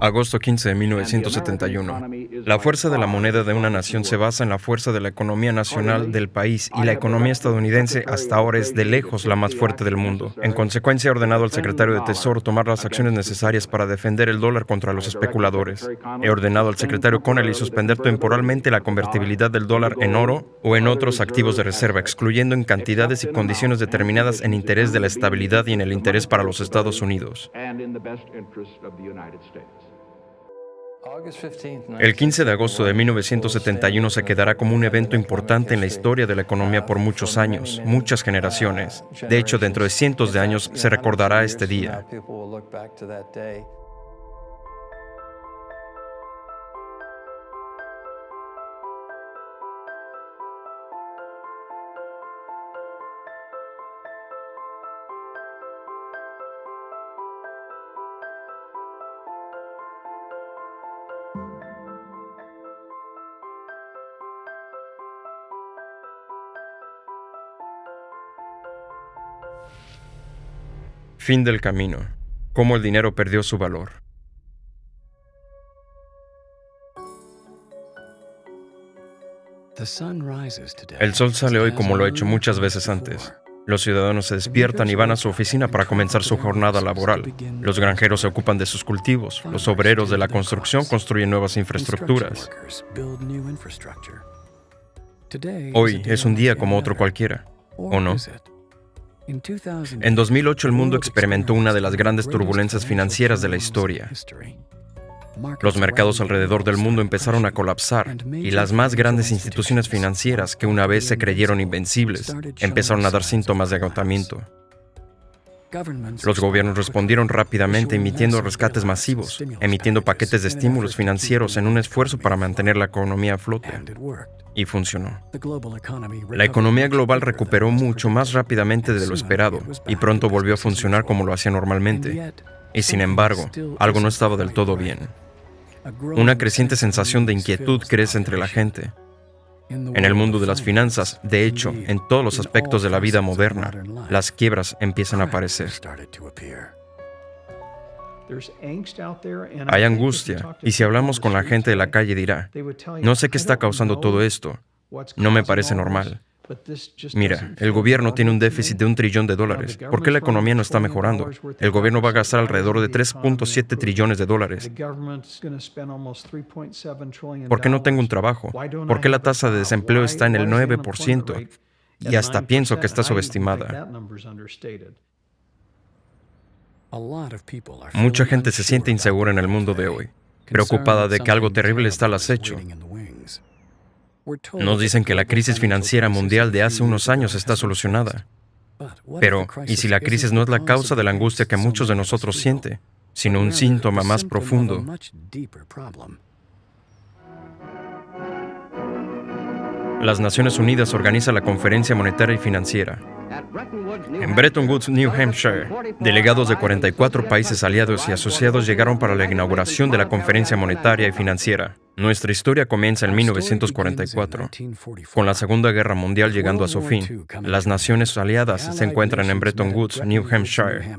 Agosto 15 de 1971. La fuerza de la moneda de una nación se basa en la fuerza de la economía nacional del país, y la economía estadounidense hasta ahora es de lejos la más fuerte del mundo. En consecuencia, he ordenado al secretario de Tesoro tomar las acciones necesarias para defender el dólar contra los especuladores. He ordenado al secretario Connally suspender temporalmente la convertibilidad del dólar en oro o en otros activos de reserva, excluyendo en cantidades y condiciones determinadas en interés de la estabilidad y en el interés para los Estados Unidos. El 15 de agosto de 1971 se quedará como un evento importante en la historia de la economía por muchos años, muchas generaciones. De hecho, dentro de cientos de años se recordará este día. Fin del camino. Cómo el dinero perdió su valor. El sol sale hoy como lo ha hecho muchas veces antes. Los ciudadanos se despiertan y van a su oficina para comenzar su jornada laboral. Los granjeros se ocupan de sus cultivos. Los obreros de la construcción construyen nuevas infraestructuras. Hoy es un día como otro cualquiera, ¿o no? En 2008 el mundo experimentó una de las grandes turbulencias financieras de la historia. Los mercados alrededor del mundo empezaron a colapsar y las más grandes instituciones financieras, que una vez se creyeron invencibles, empezaron a dar síntomas de agotamiento. Los gobiernos respondieron rápidamente emitiendo rescates masivos, emitiendo paquetes de estímulos financieros en un esfuerzo para mantener la economía a flote. Y funcionó. La economía global recuperó mucho más rápidamente de lo esperado y pronto volvió a funcionar como lo hacía normalmente. Y sin embargo, algo no estaba del todo bien. Una creciente sensación de inquietud crece entre la gente. En el mundo de las finanzas, de hecho, en todos los aspectos de la vida moderna, las quiebras empiezan a aparecer. Hay angustia, y si hablamos con la gente de la calle dirá, no sé qué está causando todo esto, no me parece normal. Mira, el gobierno tiene un déficit de $1 trillón. ¿Por qué la economía no está mejorando? El gobierno va a gastar alrededor de $3.7 trillones. ¿Por qué no tengo un trabajo? ¿Por qué la tasa de desempleo está en el 9%? Y hasta pienso que está subestimada. Mucha gente se siente insegura en el mundo de hoy, preocupada de que algo terrible está al acecho. Nos dicen que la crisis financiera mundial de hace unos años está solucionada. Pero, ¿y si la crisis no es la causa de la angustia que muchos de nosotros sienten, sino un síntoma más profundo? Las Naciones Unidas organiza la Conferencia Monetaria y Financiera. En Bretton Woods, New Hampshire, delegados de 44 países aliados y asociados llegaron para la inauguración de la Conferencia Monetaria y Financiera. Nuestra historia comienza en 1944, con la Segunda Guerra Mundial llegando a su fin. Las naciones aliadas se encuentran en Bretton Woods, New Hampshire,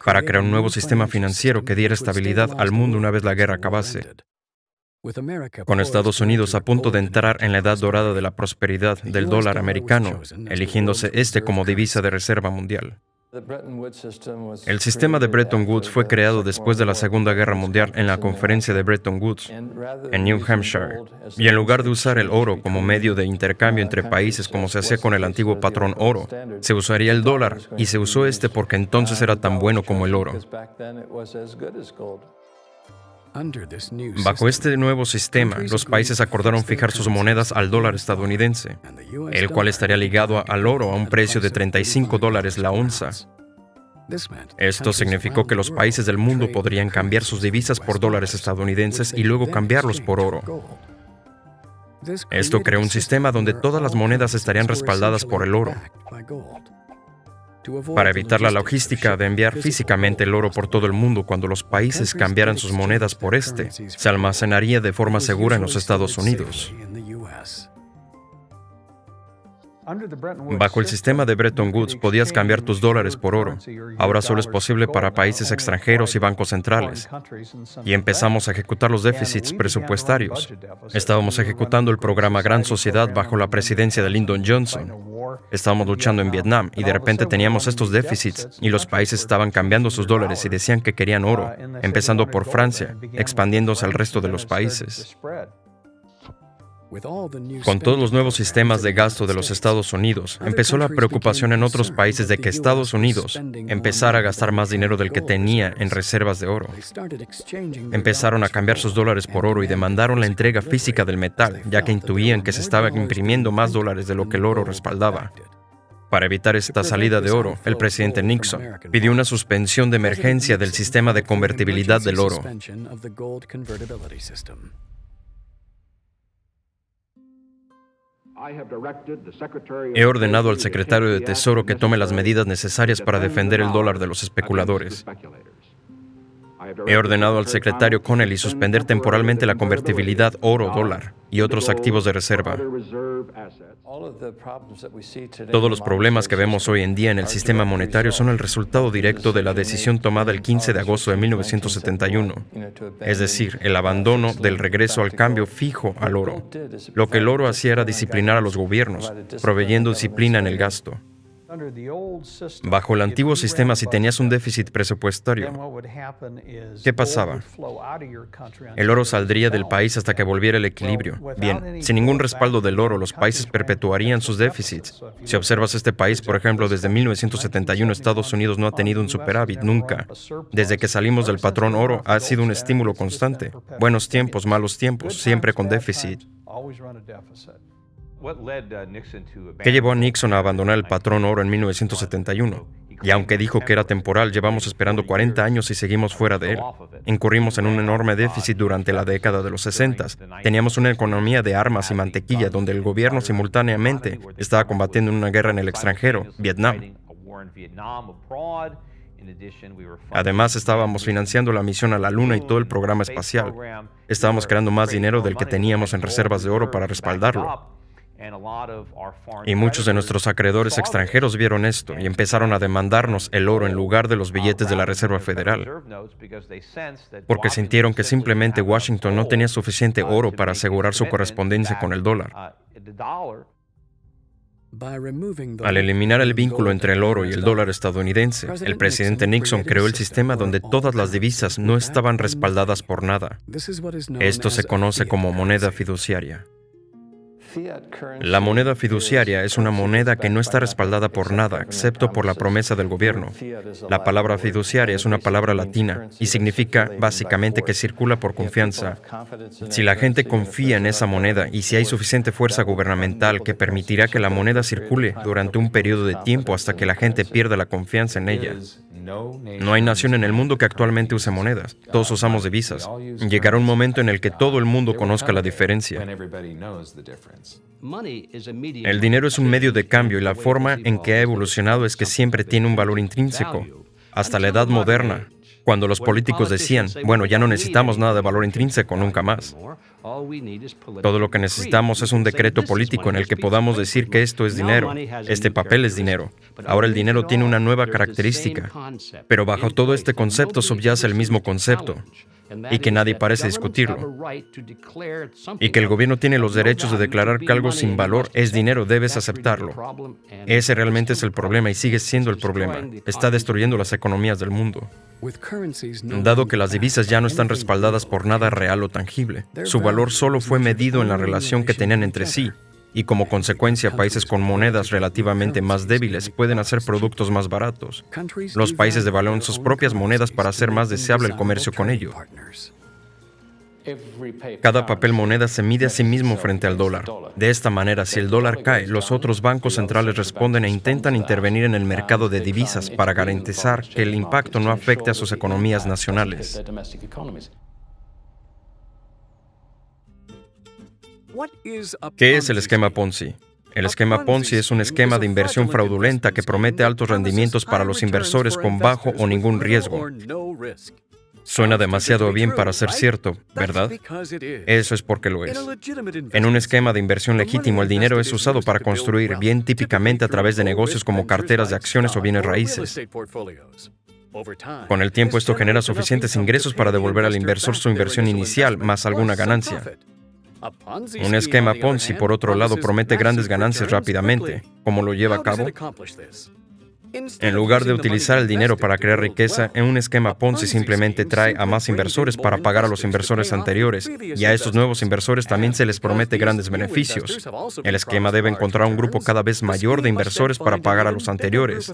para crear un nuevo sistema financiero que diera estabilidad al mundo una vez la guerra acabase. Con Estados Unidos a punto de entrar en la edad dorada de la prosperidad del dólar americano, eligiéndose este como divisa de reserva mundial. El sistema de Bretton Woods fue creado después de la Segunda Guerra Mundial en la Conferencia de Bretton Woods, en New Hampshire, y en lugar de usar el oro como medio de intercambio entre países como se hacía con el antiguo patrón oro, se usaría el dólar, y se usó este porque entonces era tan bueno como el oro. Bajo este nuevo sistema, los países acordaron fijar sus monedas al dólar estadounidense, el cual estaría ligado al oro a un precio de $35 la onza. Esto significó que los países del mundo podrían cambiar sus divisas por dólares estadounidenses y luego cambiarlos por oro. Esto creó un sistema donde todas las monedas estarían respaldadas por el oro. Para evitar la logística de enviar físicamente el oro por todo el mundo cuando los países cambiaran sus monedas por este, se almacenaría de forma segura en los Estados Unidos. Bajo el sistema de Bretton Woods podías cambiar tus dólares por oro. Ahora solo es posible para países extranjeros y bancos centrales. Y empezamos a ejecutar los déficits presupuestarios. Estábamos ejecutando el programa Gran Sociedad bajo la presidencia de Lyndon Johnson. Estábamos luchando en Vietnam y de repente teníamos estos déficits y los países estaban cambiando sus dólares y decían que querían oro, empezando por Francia, expandiéndose al resto de los países. Con todos los nuevos sistemas de gasto de los Estados Unidos, empezó la preocupación en otros países de que Estados Unidos empezara a gastar más dinero del que tenía en reservas de oro. Empezaron a cambiar sus dólares por oro y demandaron la entrega física del metal, ya que intuían que se estaba imprimiendo más dólares de lo que el oro respaldaba. Para evitar esta salida de oro, el presidente Nixon pidió una suspensión de emergencia del sistema de convertibilidad del oro. He ordenado al secretario de Tesoro que tome las medidas necesarias para defender el dólar de los especuladores. He ordenado al secretario Connelly suspender temporalmente la convertibilidad oro-dólar y otros activos de reserva. Todos los problemas que vemos hoy en día en el sistema monetario son el resultado directo de la decisión tomada el 15 de agosto de 1971, es decir, el abandono del regreso al cambio fijo al oro. Lo que el oro hacía era disciplinar a los gobiernos, proveyendo disciplina en el gasto. Bajo el antiguo sistema, si tenías un déficit presupuestario, ¿qué pasaba? El oro saldría del país hasta que volviera el equilibrio. Bien, sin ningún respaldo del oro, los países perpetuarían sus déficits. Si observas este país, por ejemplo, desde 1971, Estados Unidos no ha tenido un superávit, nunca. Desde que salimos del patrón oro, ha sido un estímulo constante. Buenos tiempos, malos tiempos, siempre con déficit. ¿Qué llevó a Nixon a abandonar el patrón oro en 1971? Y aunque dijo que era temporal, llevamos esperando 40 años y seguimos fuera de él. Incurrimos en un enorme déficit durante la década de los 60. Teníamos una economía de armas y mantequilla donde el gobierno simultáneamente estaba combatiendo en una guerra en el extranjero, Vietnam. Además, estábamos financiando la misión a la Luna y todo el programa espacial. Estábamos creando más dinero del que teníamos en reservas de oro para respaldarlo. Y muchos de nuestros acreedores extranjeros vieron esto y empezaron a demandarnos el oro en lugar de los billetes de la Reserva Federal, porque sintieron que simplemente Washington no tenía suficiente oro para asegurar su correspondencia con el dólar. Al eliminar el vínculo entre el oro y el dólar estadounidense, el presidente Nixon creó el sistema donde todas las divisas no estaban respaldadas por nada. Esto se conoce como moneda fiduciaria. La moneda fiduciaria es una moneda que no está respaldada por nada, excepto por la promesa del gobierno. La palabra fiduciaria es una palabra latina y significa básicamente que circula por confianza. Si la gente confía en esa moneda y si hay suficiente fuerza gubernamental que permitirá que la moneda circule durante un periodo de tiempo hasta que la gente pierda la confianza en ella. No hay nación en el mundo que actualmente use monedas. Todos usamos divisas. Llegará un momento en el que todo el mundo conozca la diferencia. El dinero es un medio de cambio y la forma en que ha evolucionado es que siempre tiene un valor intrínseco. Hasta la edad moderna, cuando los políticos decían, bueno, ya no necesitamos nada de valor intrínseco nunca más. Todo lo que necesitamos es un decreto político en el que podamos decir que esto es dinero, este papel es dinero. Ahora el dinero tiene una nueva característica, pero bajo todo este concepto subyace el mismo concepto, y que nadie parece discutirlo. Y que el gobierno tiene los derechos de declarar que algo sin valor es dinero, debes aceptarlo. Ese realmente es el problema y sigue siendo el problema. Está destruyendo las economías del mundo. Dado que las divisas ya no están respaldadas por nada real o tangible, su valor solo fue medido en la relación que tenían entre sí, y como consecuencia, países con monedas relativamente más débiles pueden hacer productos más baratos. Los países devalúan sus propias monedas para hacer más deseable el comercio con ellos. Cada papel moneda se mide a sí mismo frente al dólar. De esta manera, si el dólar cae, los otros bancos centrales responden e intentan intervenir en el mercado de divisas para garantizar que el impacto no afecte a sus economías nacionales. ¿Qué es el esquema Ponzi? El esquema Ponzi es un esquema de inversión fraudulenta que promete altos rendimientos para los inversores con bajo o ningún riesgo. Suena demasiado bien para ser cierto, ¿verdad? Eso es porque lo es. En un esquema de inversión legítimo, el dinero es usado para construir, bien típicamente a través de negocios como carteras de acciones o bienes raíces. Con el tiempo, esto genera suficientes ingresos para devolver al inversor su inversión inicial, más alguna ganancia. Un esquema Ponzi, por otro lado, promete grandes ganancias rápidamente. ¿Cómo lo lleva a cabo? En lugar de utilizar el dinero para crear riqueza, en un esquema Ponzi simplemente trae a más inversores para pagar a los inversores anteriores, y a estos nuevos inversores también se les promete grandes beneficios. El esquema debe encontrar un grupo cada vez mayor de inversores para pagar a los anteriores.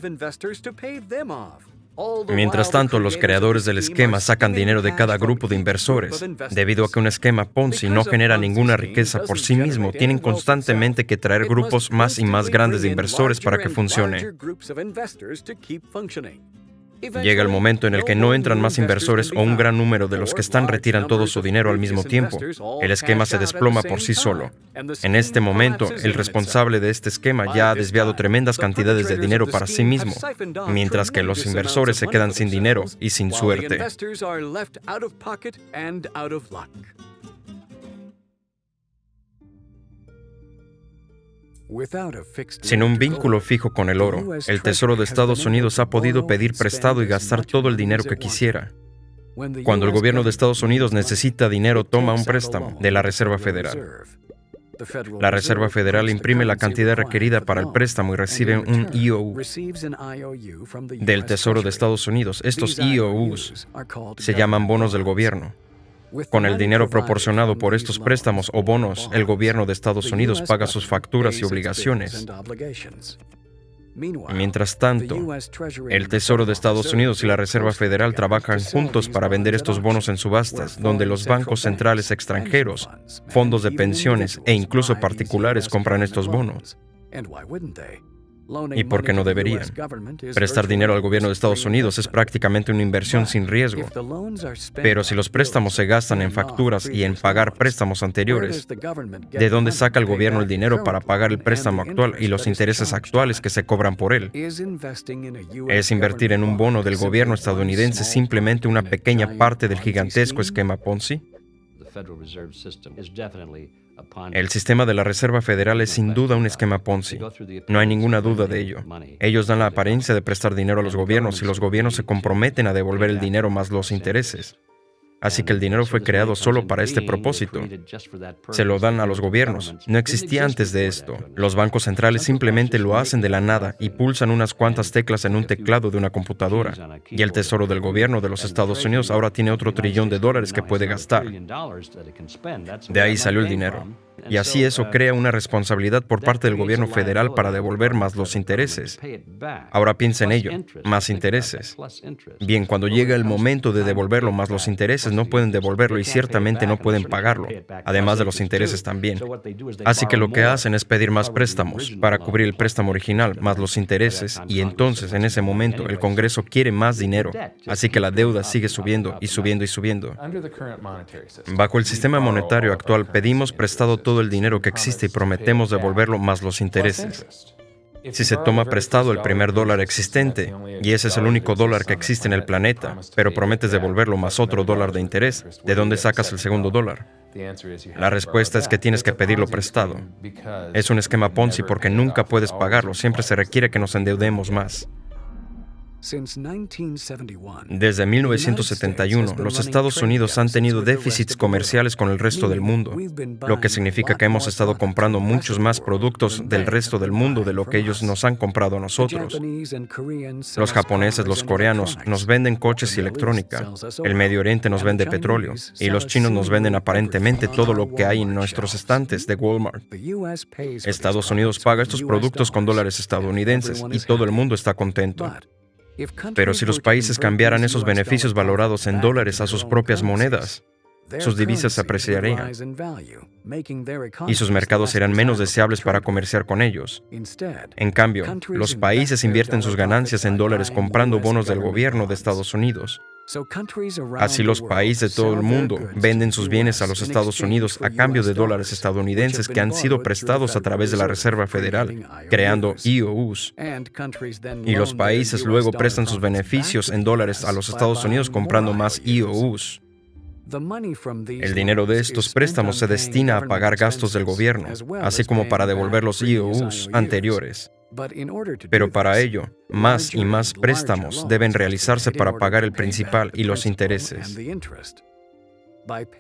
Mientras tanto, los creadores del esquema sacan dinero de cada grupo de inversores. Debido a que un esquema Ponzi no genera ninguna riqueza por sí mismo, tienen constantemente que traer grupos más y más grandes de inversores para que funcione. Llega el momento en el que no entran más inversores o un gran número de los que están retiran todo su dinero al mismo tiempo. El esquema se desploma por sí solo. En este momento, el responsable de este esquema ya ha desviado tremendas cantidades de dinero para sí mismo, mientras que los inversores se quedan sin dinero y sin suerte. Sin un vínculo fijo con el oro, el Tesoro de Estados Unidos ha podido pedir prestado y gastar todo el dinero que quisiera. Cuando el gobierno de Estados Unidos necesita dinero, toma un préstamo de la Reserva Federal. La Reserva Federal imprime la cantidad requerida para el préstamo y recibe un IOU del Tesoro de Estados Unidos. Estos IOUs se llaman bonos del gobierno. Con el dinero proporcionado por estos préstamos o bonos, el gobierno de Estados Unidos paga sus facturas y obligaciones. Mientras tanto, el Tesoro de Estados Unidos y la Reserva Federal trabajan juntos para vender estos bonos en subastas, donde los bancos centrales extranjeros, fondos de pensiones e incluso particulares compran estos bonos. ¿Y por qué no deberían? Prestar dinero al gobierno de Estados Unidos es prácticamente una inversión sin riesgo. Pero si los préstamos se gastan en facturas y en pagar préstamos anteriores, ¿de dónde saca el gobierno el dinero para pagar el préstamo actual y los intereses actuales que se cobran por él? ¿Es invertir en un bono del gobierno estadounidense simplemente una pequeña parte del gigantesco esquema Ponzi? El sistema de la Reserva Federal es sin duda un esquema Ponzi. No hay ninguna duda de ello. Ellos dan la apariencia de prestar dinero a los gobiernos y los gobiernos se comprometen a devolver el dinero más los intereses. Así que el dinero fue creado solo para este propósito. Se lo dan a los gobiernos. No existía antes de esto. Los bancos centrales simplemente lo hacen de la nada y pulsan unas cuantas teclas en un teclado de una computadora. Y el Tesoro del gobierno de los Estados Unidos ahora tiene otro trillón de dólares que puede gastar. De ahí salió el dinero. Y así eso crea una responsabilidad por parte del gobierno federal para devolver más los intereses. Ahora piensa en ello, más intereses. Bien, cuando llega el momento de devolverlo más los intereses, no pueden devolverlo y ciertamente no pueden pagarlo, además de los intereses también. Así que lo que hacen es pedir más préstamos para cubrir el préstamo original, más los intereses, y entonces en ese momento el Congreso quiere más dinero, así que la deuda sigue subiendo y subiendo y subiendo. Bajo el sistema monetario actual pedimos prestado todo el dinero que existe y prometemos devolverlo más los intereses. Si se toma prestado el primer dólar existente, y ese es el único dólar que existe en el planeta, pero prometes devolverlo más otro dólar de interés, ¿de dónde sacas el segundo dólar? La respuesta es que tienes que pedirlo prestado. Es un esquema Ponzi porque nunca puedes pagarlo, siempre se requiere que nos endeudemos más. Desde 1971, los Estados Unidos han tenido déficits comerciales con el resto del mundo, lo que significa que hemos estado comprando muchos más productos del resto del mundo de lo que ellos nos han comprado a nosotros. Los japoneses, los coreanos nos venden coches y electrónica, el Medio Oriente nos vende petróleo, y los chinos nos venden aparentemente todo lo que hay en nuestros estantes de Walmart. Estados Unidos paga estos productos con dólares estadounidenses y todo el mundo está contento. Pero si los países cambiaran esos beneficios valorados en dólares a sus propias monedas, sus divisas se apreciarían y sus mercados serían menos deseables para comerciar con ellos. En cambio, los países invierten sus ganancias en dólares comprando bonos del gobierno de Estados Unidos. Así los países de todo el mundo venden sus bienes a los Estados Unidos a cambio de dólares estadounidenses que han sido prestados a través de la Reserva Federal, creando IOUs. Y los países luego prestan sus beneficios en dólares a los Estados Unidos comprando más IOUs. El dinero de estos préstamos se destina a pagar gastos del gobierno, así como para devolver los IOUs anteriores. Pero para ello, más y más préstamos deben realizarse para pagar el principal y los intereses.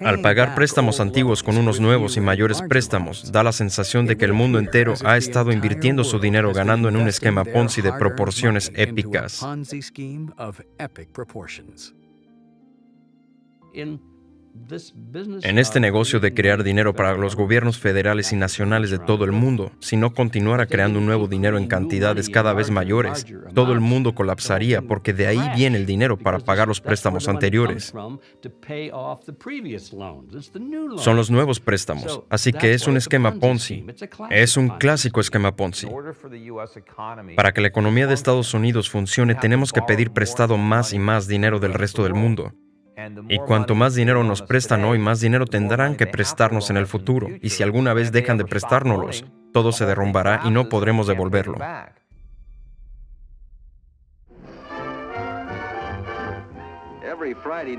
Al pagar préstamos antiguos con unos nuevos y mayores préstamos, da la sensación de que el mundo entero ha estado invirtiendo su dinero ganando en un esquema Ponzi de proporciones épicas. En este negocio de crear dinero para los gobiernos federales y nacionales de todo el mundo, si no continuara creando un nuevo dinero en cantidades cada vez mayores, todo el mundo colapsaría porque de ahí viene el dinero para pagar los préstamos anteriores. Son los nuevos préstamos, así que es un esquema Ponzi. Es un clásico esquema Ponzi. Para que la economía de Estados Unidos funcione, tenemos que pedir prestado más y más dinero del resto del mundo. Y cuanto más dinero nos prestan hoy, más dinero tendrán que prestarnos en el futuro. Y si alguna vez dejan de prestárnoslos, todo se derrumbará y no podremos devolverlo.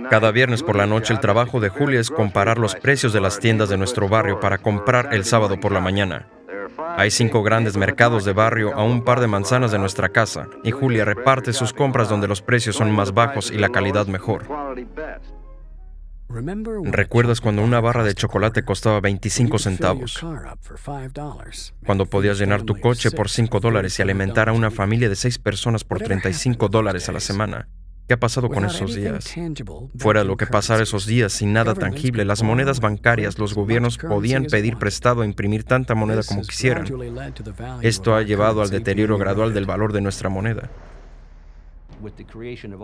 Cada viernes por la noche el trabajo de Julia es comparar los precios de las tiendas de nuestro barrio para comprar el sábado por la mañana. Hay 5 grandes mercados de barrio a un par de manzanas de nuestra casa, y Julia reparte sus compras donde los precios son más bajos y la calidad mejor. ¿Recuerdas cuando una barra de chocolate costaba 25 centavos? Cuando podías llenar tu coche por $5 y alimentar a una familia de 6 personas por $35 a la semana? ¿Qué ha pasado con esos días? Fuera de lo que pasara esos días sin nada tangible, las monedas bancarias, los gobiernos podían pedir prestado e imprimir tanta moneda como quisieran. Esto ha llevado al deterioro gradual del valor de nuestra moneda.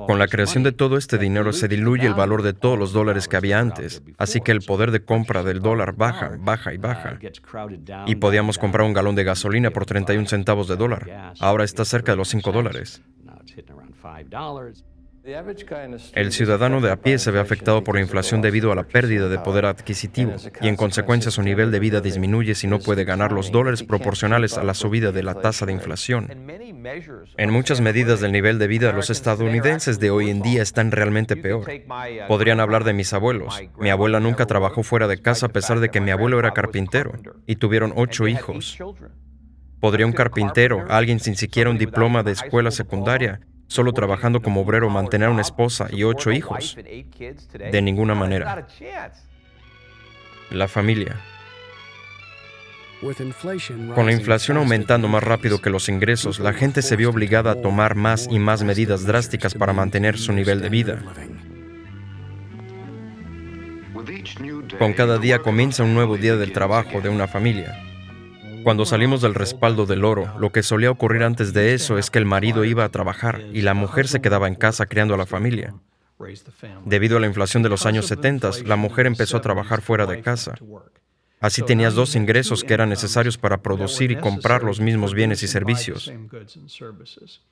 Con la creación de todo este dinero se diluye el valor de todos los dólares que había antes, así que el poder de compra del dólar baja, baja y baja. Y podíamos comprar un galón de gasolina por 31 centavos de dólar. Ahora está cerca de los $5. El ciudadano de a pie se ve afectado por la inflación debido a la pérdida de poder adquisitivo y en consecuencia su nivel de vida disminuye si no puede ganar los dólares proporcionales a la subida de la tasa de inflación. En muchas medidas del nivel de vida, los estadounidenses de hoy en día están realmente peor. Podrían hablar de mis abuelos. Mi abuela nunca trabajó fuera de casa a pesar de que mi abuelo era carpintero y tuvieron 8 hijos. ¿Podría un carpintero, alguien sin siquiera un diploma de escuela secundaria, solo trabajando como obrero, mantener una esposa y 8 hijos? De ninguna manera. La familia. Con la inflación aumentando más rápido que los ingresos, la gente se vio obligada a tomar más y más medidas drásticas para mantener su nivel de vida. Con cada día comienza un nuevo día del trabajo de una familia. Cuando salimos del respaldo del oro, lo que solía ocurrir antes de eso es que el marido iba a trabajar y la mujer se quedaba en casa criando a la familia. Debido a la inflación de los años 70, la mujer empezó a trabajar fuera de casa. Así tenías 2 ingresos que eran necesarios para producir y comprar los mismos bienes y servicios.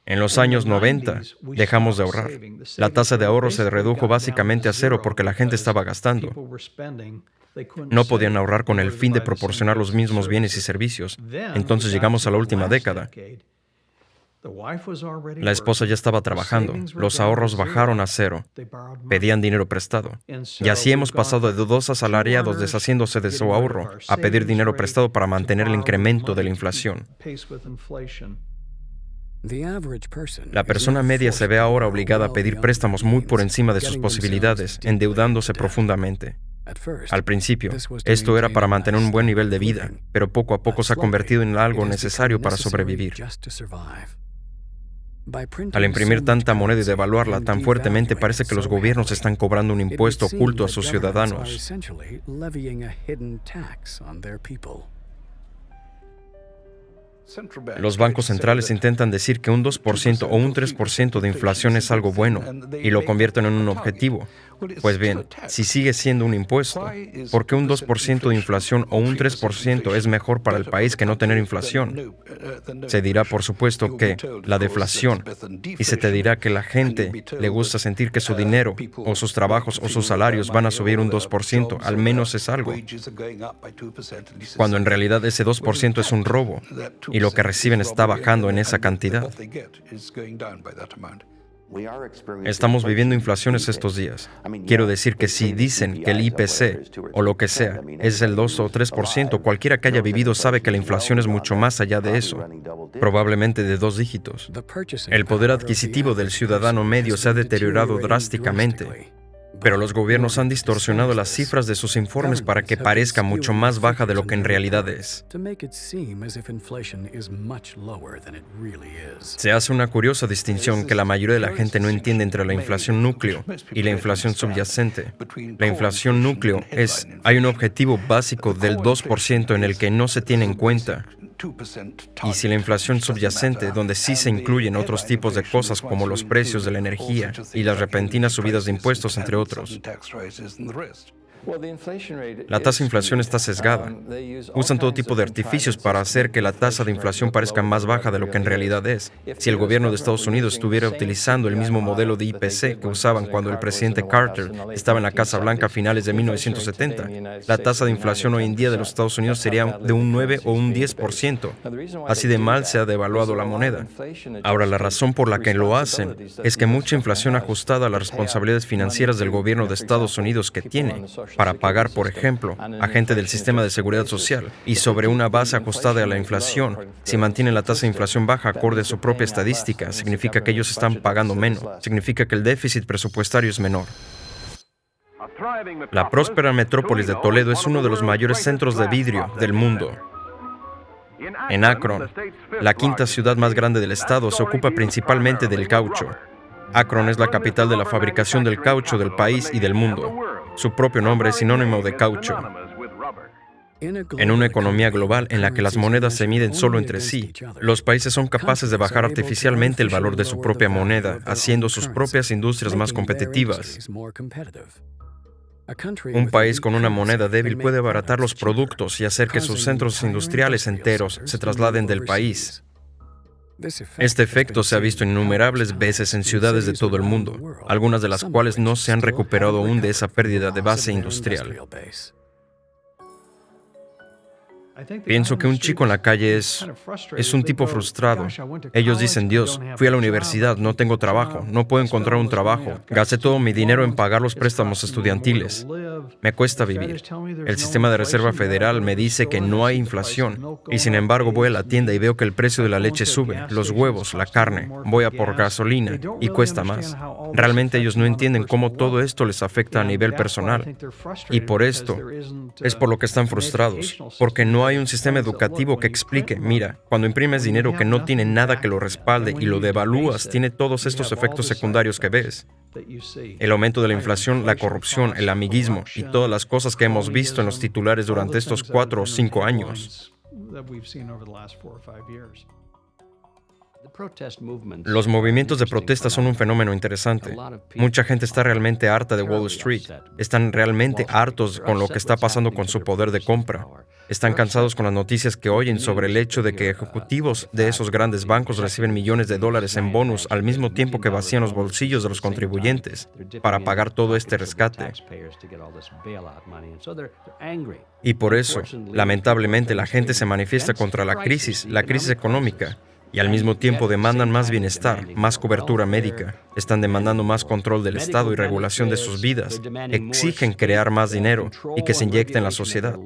En los años 90, dejamos de ahorrar. La tasa de ahorro se redujo básicamente a 0 porque la gente estaba gastando. No podían ahorrar con el fin de proporcionar los mismos bienes y servicios. Entonces llegamos a la última década. La esposa ya estaba trabajando, los ahorros bajaron a 0, pedían dinero prestado. Y así hemos pasado de 2 asalariados deshaciéndose de su ahorro a pedir dinero prestado para mantener el incremento de la inflación. La persona media se ve ahora obligada a pedir préstamos muy por encima de sus posibilidades, endeudándose profundamente. Al principio, esto era para mantener un buen nivel de vida, pero poco a poco se ha convertido en algo necesario para sobrevivir. Al imprimir tanta moneda y devaluarla tan fuertemente, parece que los gobiernos están cobrando un impuesto oculto a sus ciudadanos. Los bancos centrales intentan decir que un 2% o un 3% de inflación es algo bueno y lo convierten en un objetivo, Pues bien, si sigue siendo un impuesto, ¿por qué un 2% de inflación o un 3% es mejor para el país que no tener inflación? Se dirá, por supuesto, que la deflación, y se te dirá que la gente le gusta sentir que su dinero, o sus trabajos, o sus salarios van a subir un 2%, al menos es algo, cuando en realidad ese 2% es un robo, y lo que reciben está bajando en esa cantidad. Estamos viviendo inflaciones estos días. Quiero decir que si dicen que el IPC, o lo que sea, es el 2 o 3%, cualquiera que haya vivido sabe que la inflación es mucho más allá de eso, probablemente de 2 dígitos. El poder adquisitivo del ciudadano medio se ha deteriorado drásticamente, pero los gobiernos han distorsionado las cifras de sus informes para que parezca mucho más baja de lo que en realidad es. Se hace una curiosa distinción que la mayoría de la gente no entiende entre la inflación núcleo y la inflación subyacente. La inflación núcleo es, hay un objetivo básico del 2% en el que no se tiene en cuenta. Y si la inflación subyacente, donde sí se incluyen otros tipos de cosas como los precios de la energía y las repentinas subidas de impuestos, entre otros. La tasa de inflación está sesgada. Usan todo tipo de artificios para hacer que la tasa de inflación parezca más baja de lo que en realidad es. Si el gobierno de Estados Unidos estuviera utilizando el mismo modelo de IPC que usaban cuando el presidente Carter estaba en la Casa Blanca a finales de 1970, la tasa de inflación hoy en día de los Estados Unidos sería de un 9 o un 10%. Así de mal se ha devaluado la moneda. Ahora, la razón por la que lo hacen es que mucha inflación ajustada a las responsabilidades financieras del gobierno de Estados Unidos que tiene, para pagar, por ejemplo, a gente del sistema de seguridad social, y sobre una base ajustada a la inflación, si mantienen la tasa de inflación baja acorde a su propia estadística, significa que ellos están pagando menos, significa que el déficit presupuestario es menor. La próspera metrópolis de Toledo es uno de los mayores centros de vidrio del mundo. En Akron, la quinta ciudad más grande del estado, se ocupa principalmente del caucho. Akron es la capital de la fabricación del caucho del país y del mundo. Su propio nombre es sinónimo de caucho. En una economía global en la que las monedas se miden solo entre sí, los países son capaces de bajar artificialmente el valor de su propia moneda, haciendo sus propias industrias más competitivas. Un país con una moneda débil puede abaratar los productos y hacer que sus centros industriales enteros se trasladen del país. Este efecto se ha visto innumerables veces en ciudades de todo el mundo, algunas de las cuales no se han recuperado aún de esa pérdida de base industrial. Pienso que un chico en la calle es un tipo frustrado. Ellos dicen, Dios, fui a la universidad, no tengo trabajo, no puedo encontrar un trabajo, gasté todo mi dinero en pagar los préstamos estudiantiles. Me cuesta vivir. El sistema de Reserva Federal me dice que no hay inflación, y sin embargo voy a la tienda y veo que el precio de la leche sube, los huevos, la carne, voy a por gasolina y cuesta más. Realmente ellos no entienden cómo todo esto les afecta a nivel personal. Y por esto es por lo que están frustrados, porque no hay un sistema educativo que explique, mira, cuando imprimes dinero que no tiene nada que lo respalde y lo devalúas, tiene todos estos efectos secundarios que ves. El aumento de la inflación, la corrupción, el amiguismo y todas las cosas que hemos visto en los titulares durante estos 4 o 5 años. Los movimientos de protesta son un fenómeno interesante. Mucha gente está realmente harta de Wall Street. Están realmente hartos con lo que está pasando con su poder de compra. Están cansados con las noticias que oyen sobre el hecho de que ejecutivos de esos grandes bancos reciben millones de dólares en bonus al mismo tiempo que vacían los bolsillos de los contribuyentes para pagar todo este rescate. Y por eso, lamentablemente, la gente se manifiesta contra la crisis económica. Y al mismo tiempo demandan más bienestar, más cobertura médica. Están demandando más control del Estado y regulación de sus vidas. Exigen crear más dinero y que se inyecte en la sociedad.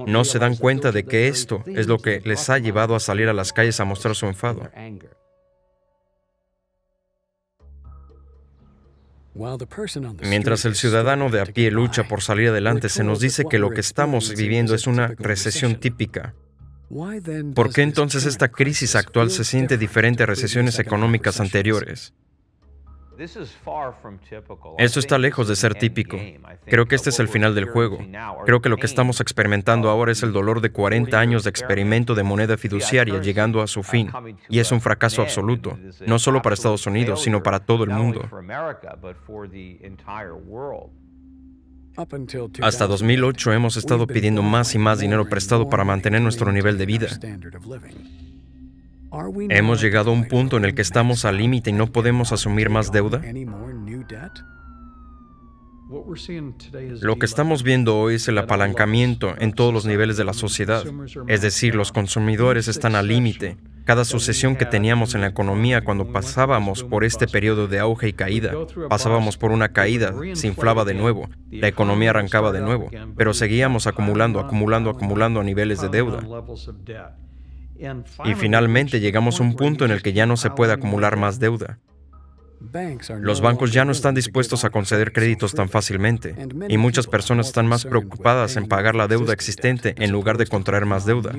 No se dan cuenta de que esto es lo que les ha llevado a salir a las calles a mostrar su enfado. Mientras el ciudadano de a pie lucha por salir adelante, se nos dice que lo que estamos viviendo es una recesión típica. ¿Por qué entonces esta crisis actual se siente diferente a recesiones económicas anteriores? Esto está lejos de ser típico. Creo que este es el final del juego. Creo que lo que estamos experimentando ahora es el dolor de 40 años de experimento de moneda fiduciaria llegando a su fin. Y es un fracaso absoluto, no solo para Estados Unidos, sino para todo el mundo. Hasta 2008 hemos estado pidiendo más y más dinero prestado para mantener nuestro nivel de vida. ¿Hemos llegado a un punto en el que estamos al límite y no podemos asumir más deuda? Lo que estamos viendo hoy es el apalancamiento en todos los niveles de la sociedad. Es decir, los consumidores están al límite. Cada sucesión que teníamos en la economía cuando pasábamos por este periodo de auge y caída, pasábamos por una caída, se inflaba de nuevo, la economía arrancaba de nuevo, pero seguíamos acumulando a niveles de deuda. Y finalmente llegamos a un punto en el que ya no se puede acumular más deuda. Los bancos ya no están dispuestos a conceder créditos tan fácilmente, y muchas personas están más preocupadas en pagar la deuda existente en lugar de contraer más deuda.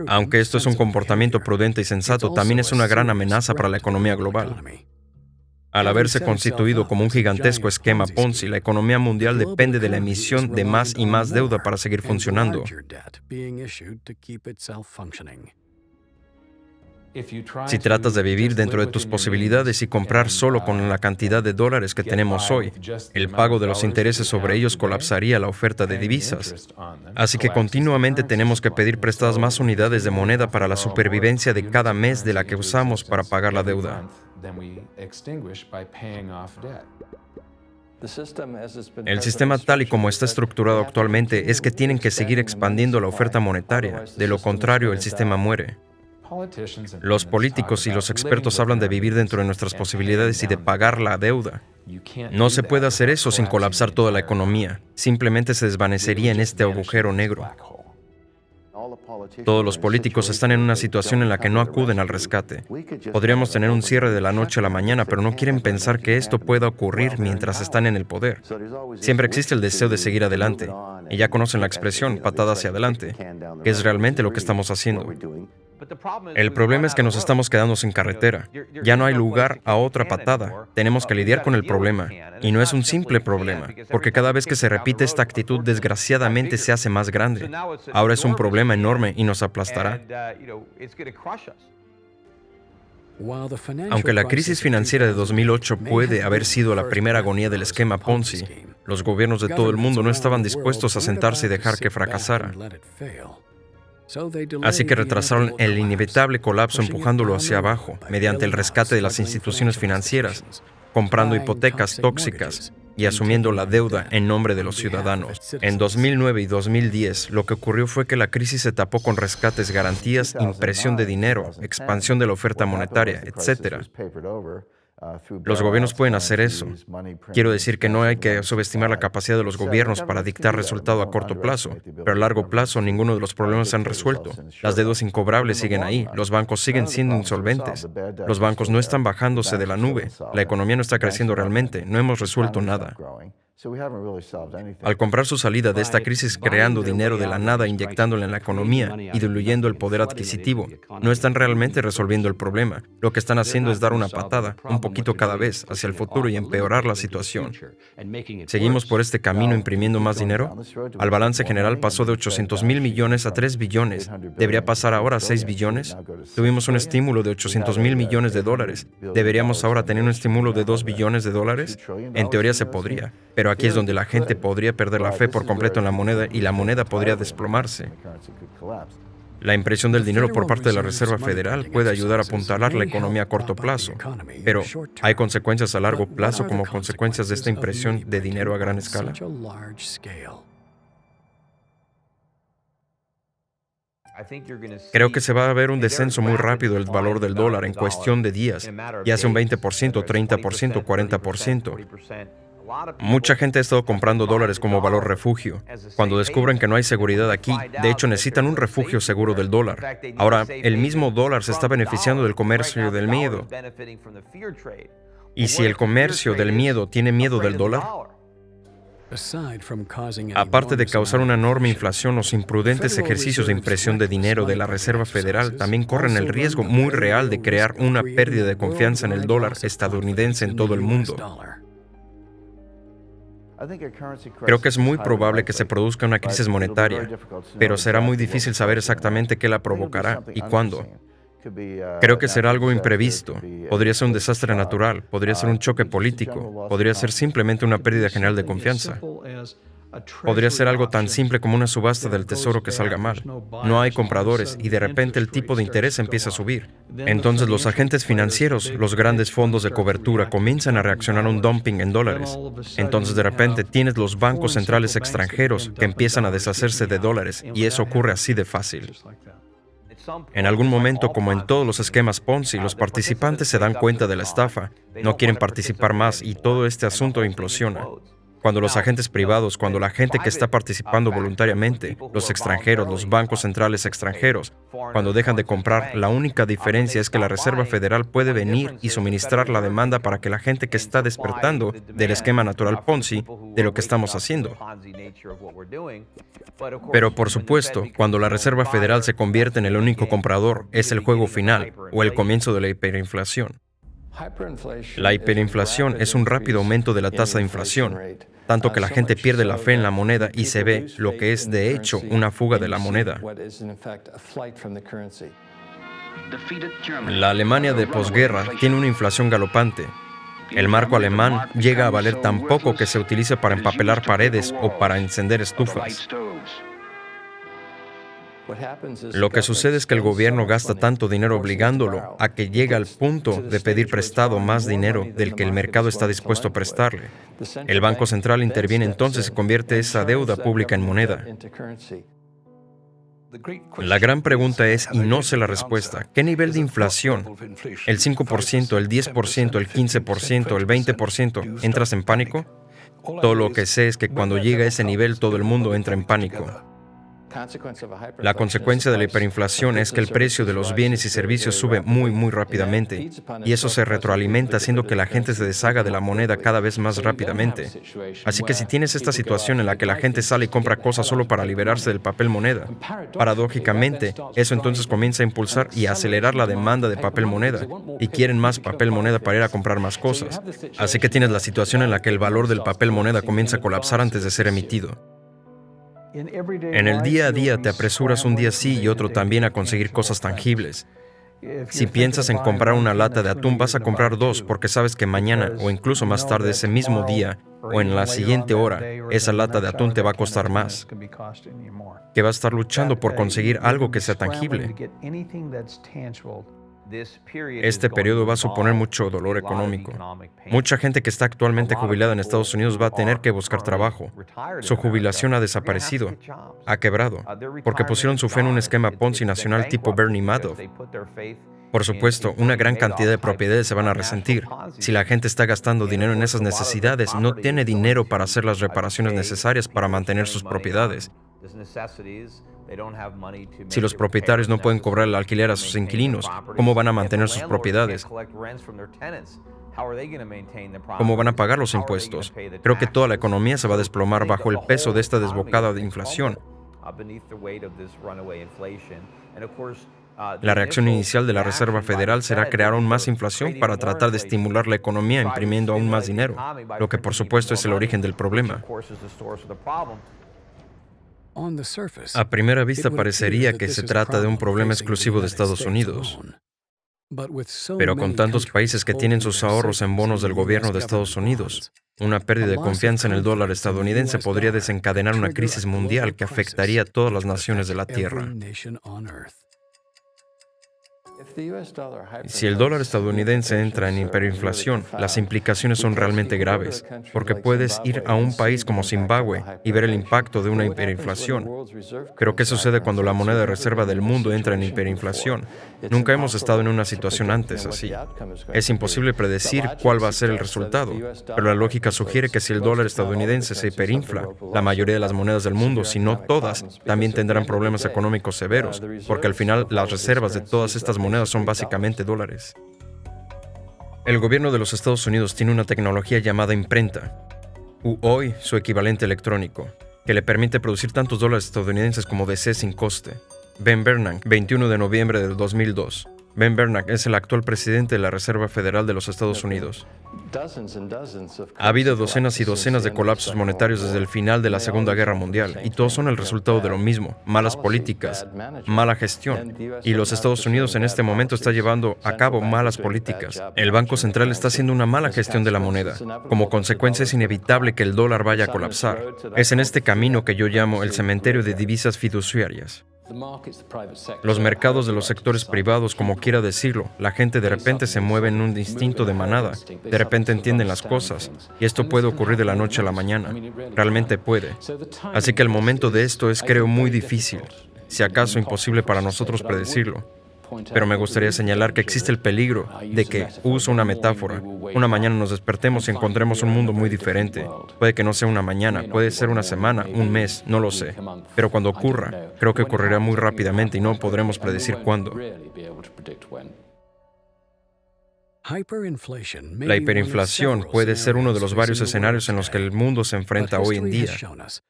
Aunque esto es un comportamiento prudente y sensato, también es una gran amenaza para la economía global. Al haberse constituido como un gigantesco esquema Ponzi, la economía mundial depende de la emisión de más y más deuda para seguir funcionando. Si tratas de vivir dentro de tus posibilidades y comprar solo con la cantidad de dólares que tenemos hoy, el pago de los intereses sobre ellos colapsaría la oferta de divisas. Así que continuamente tenemos que pedir prestadas más unidades de moneda para la supervivencia de cada mes de la que usamos para pagar la deuda. El sistema tal y como está estructurado actualmente es que tienen que seguir expandiendo la oferta monetaria, de lo contrario el sistema muere. Los políticos y los expertos hablan de vivir dentro de nuestras posibilidades y de pagar la deuda. No se puede hacer eso sin colapsar toda la economía. Simplemente se desvanecería en este agujero negro. Todos los políticos están en una situación en la que no acuden al rescate. Podríamos tener un cierre de la noche a la mañana, pero no quieren pensar que esto pueda ocurrir mientras están en el poder. Siempre existe el deseo de seguir adelante. Y ya conocen la expresión, patada hacia adelante, que es realmente lo que estamos haciendo. El problema es que nos estamos quedando sin carretera. Ya no hay lugar a otra patada. Tenemos que lidiar con el problema. Y no es un simple problema, porque cada vez que se repite esta actitud, desgraciadamente se hace más grande. Ahora es un problema enorme y nos aplastará. Aunque la crisis financiera de 2008 puede haber sido la primera agonía del esquema Ponzi, los gobiernos de todo el mundo no estaban dispuestos a sentarse y dejar que fracasara. Así que retrasaron el inevitable colapso empujándolo hacia abajo, mediante el rescate de las instituciones financieras, comprando hipotecas tóxicas y asumiendo la deuda en nombre de los ciudadanos. En 2009 y 2010, lo que ocurrió fue que la crisis se tapó con rescates, garantías, impresión de dinero, expansión de la oferta monetaria, etc. Los gobiernos pueden hacer eso. Quiero decir que no hay que subestimar la capacidad de los gobiernos para dictar resultado a corto plazo, pero a largo plazo ninguno de los problemas se han resuelto. Las deudas incobrables siguen ahí, los bancos siguen siendo insolventes, los bancos no están bajándose de la nube, la economía no está creciendo realmente, no hemos resuelto nada. Al comprar su salida de esta crisis creando dinero de la nada, inyectándole en la economía y diluyendo el poder adquisitivo, no están realmente resolviendo el problema. Lo que están haciendo es dar una patada, un poquito cada vez, hacia el futuro y empeorar la situación. ¿Seguimos por este camino imprimiendo más dinero? Al balance general pasó de 800,000 millones a 3 billones. ¿Debería pasar ahora a 6 billones? Tuvimos un estímulo de 800,000 millones de dólares. ¿Deberíamos ahora tener un estímulo de 2 billones de dólares? En teoría se podría. Pero aquí es donde la gente podría perder la fe por completo en la moneda y la moneda podría desplomarse. La impresión del dinero por parte de la Reserva Federal puede ayudar a apuntalar la economía a corto plazo, pero ¿hay consecuencias a largo plazo como consecuencias de esta impresión de dinero a gran escala? Creo que se va a ver un descenso muy rápido del valor del dólar en cuestión de días, ya sea un 20%, 30%, 40%. Mucha gente ha estado comprando dólares como valor refugio. Cuando descubren que no hay seguridad aquí, de hecho necesitan un refugio seguro del dólar. Ahora, el mismo dólar se está beneficiando del comercio del miedo. ¿Y si el comercio del miedo tiene miedo del dólar? Aparte de causar una enorme inflación, los imprudentes ejercicios de impresión de dinero de la Reserva Federal también corren el riesgo muy real de crear una pérdida de confianza en el dólar estadounidense en todo el mundo. Creo que es muy probable que se produzca una crisis monetaria, pero será muy difícil saber exactamente qué la provocará y cuándo. Creo que será algo imprevisto. Podría ser un desastre natural, podría ser un choque político, podría ser simplemente una pérdida general de confianza. Podría ser algo tan simple como una subasta del tesoro que salga mal. No hay compradores y de repente el tipo de interés empieza a subir. Entonces los agentes financieros, los grandes fondos de cobertura, comienzan a reaccionar a un dumping en dólares. Entonces de repente tienes los bancos centrales extranjeros que empiezan a deshacerse de dólares y eso ocurre así de fácil. En algún momento, como en todos los esquemas Ponzi, los participantes se dan cuenta de la estafa, no quieren participar más y todo este asunto implosiona. Cuando los agentes privados, cuando la gente que está participando voluntariamente, los extranjeros, los bancos centrales extranjeros, cuando dejan de comprar, la única diferencia es que la Reserva Federal puede venir y suministrar la demanda para que la gente que está despertando del esquema natural Ponzi, de lo que estamos haciendo. Pero por supuesto, cuando la Reserva Federal se convierte en el único comprador, es el juego final o el comienzo de la hiperinflación. La hiperinflación es un rápido aumento de la tasa de inflación, tanto que la gente pierde la fe en la moneda y se ve lo que es de hecho una fuga de la moneda. La Alemania de posguerra tiene una inflación galopante. El marco alemán llega a valer tan poco que se utiliza para empapelar paredes o para encender estufas. Lo que sucede es que el gobierno gasta tanto dinero obligándolo a que llega al punto de pedir prestado más dinero del que el mercado está dispuesto a prestarle. El Banco Central interviene entonces y convierte esa deuda pública en moneda. La gran pregunta es, y no sé la respuesta, ¿qué nivel de inflación? ¿El 5%, el 10%, el 15%, el 20%? ¿Entras en pánico? Todo lo que sé es que cuando llega a ese nivel todo el mundo entra en pánico. La consecuencia de la hiperinflación es que el precio de los bienes y servicios sube muy rápidamente, y eso se retroalimenta haciendo que la gente se deshaga de la moneda cada vez más rápidamente. Así que si tienes esta situación en la que la gente sale y compra cosas solo para liberarse del papel moneda, paradójicamente, eso entonces comienza a impulsar y a acelerar la demanda de papel moneda, y quieren más papel moneda para ir a comprar más cosas. Así que tienes la situación en la que el valor del papel moneda comienza a colapsar antes de ser emitido. En el día a día te apresuras un día sí y otro también a conseguir cosas tangibles. Si piensas en comprar una lata de atún, vas a comprar dos porque sabes que mañana o incluso más tarde ese mismo día o en la siguiente hora, esa lata de atún te va a costar más. Que vas a estar luchando por conseguir algo que sea tangible. Este periodo va a suponer mucho dolor económico. Mucha gente que está actualmente jubilada en Estados Unidos va a tener que buscar trabajo. Su jubilación ha desaparecido, ha quebrado, porque pusieron su fe en un esquema Ponzi nacional tipo Bernie Madoff. Por supuesto, una gran cantidad de propiedades se van a resentir. Si la gente está gastando dinero en esas necesidades, no tiene dinero para hacer las reparaciones necesarias para mantener sus propiedades. Si los propietarios no pueden cobrar el alquiler a sus inquilinos, ¿cómo van a mantener sus propiedades? ¿Cómo van a pagar los impuestos? Creo que toda la economía se va a desplomar bajo el peso de esta desbocada de inflación. La reacción inicial de la Reserva Federal será crear aún más inflación para tratar de estimular la economía imprimiendo aún más dinero, lo que por supuesto es el origen del problema. A primera vista parecería que se trata de un problema exclusivo de Estados Unidos. Pero con tantos países que tienen sus ahorros en bonos del gobierno de Estados Unidos, una pérdida de confianza en el dólar estadounidense podría desencadenar una crisis mundial que afectaría a todas las naciones de la Tierra. Si el dólar estadounidense entra en hiperinflación, las implicaciones son realmente graves, porque puedes ir a un país como Zimbabue y ver el impacto de una hiperinflación. Pero ¿qué sucede cuando la moneda de reserva del mundo entra en hiperinflación? Nunca hemos estado en una situación antes así. Es imposible predecir cuál va a ser el resultado, pero la lógica sugiere que si el dólar estadounidense se hiperinfla, la mayoría de las monedas del mundo, si no todas, también tendrán problemas económicos severos, porque al final las reservas de todas estas monedas son básicamente dólares. El gobierno de los Estados Unidos tiene una tecnología llamada imprenta. u hoy su equivalente electrónico, que le permite producir tantos dólares estadounidenses como desee sin coste. Ben Bernanke, 21 de noviembre del 2002. Ben Bernanke es el actual presidente de la Reserva Federal de los Estados Unidos. Ha habido docenas y docenas de colapsos monetarios desde el final de la Segunda Guerra Mundial, y todos son el resultado de lo mismo: malas políticas, mala gestión. Y los Estados Unidos en este momento está llevando a cabo malas políticas. El Banco Central está haciendo una mala gestión de la moneda. Como consecuencia, es inevitable que el dólar vaya a colapsar. Es en este camino que yo llamo el cementerio de divisas fiduciarias. Los mercados de los sectores privados, como quiera decirlo, la gente de repente se mueve en un instinto de manada, de repente entienden las cosas, y esto puede ocurrir de la noche a la mañana, realmente puede. Así que el momento de esto es, creo, muy difícil, si acaso imposible para nosotros predecirlo. Pero me gustaría señalar que existe el peligro de que, uso una metáfora, una mañana nos despertemos y encontremos un mundo muy diferente. Puede que no sea una mañana, puede ser una semana, un mes, no lo sé. Pero cuando ocurra, creo que ocurrirá muy rápidamente y no podremos predecir cuándo. La hiperinflación puede ser uno de los varios escenarios en los que el mundo se enfrenta hoy en día,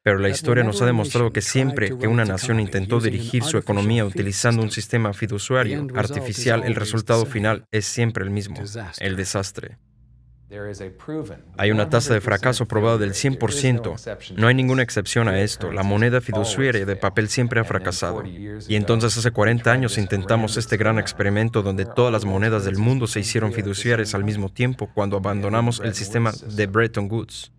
pero la historia nos ha demostrado que siempre que una nación intentó dirigir su economía utilizando un sistema fiduciario artificial, el resultado final es siempre el mismo: el desastre. Hay una tasa de fracaso probada del 100%. No hay ninguna excepción a esto. La moneda fiduciaria de papel siempre ha fracasado. Y entonces hace 40 años intentamos este gran experimento donde todas las monedas del mundo se hicieron fiduciarias al mismo tiempo cuando abandonamos el sistema de Bretton Woods.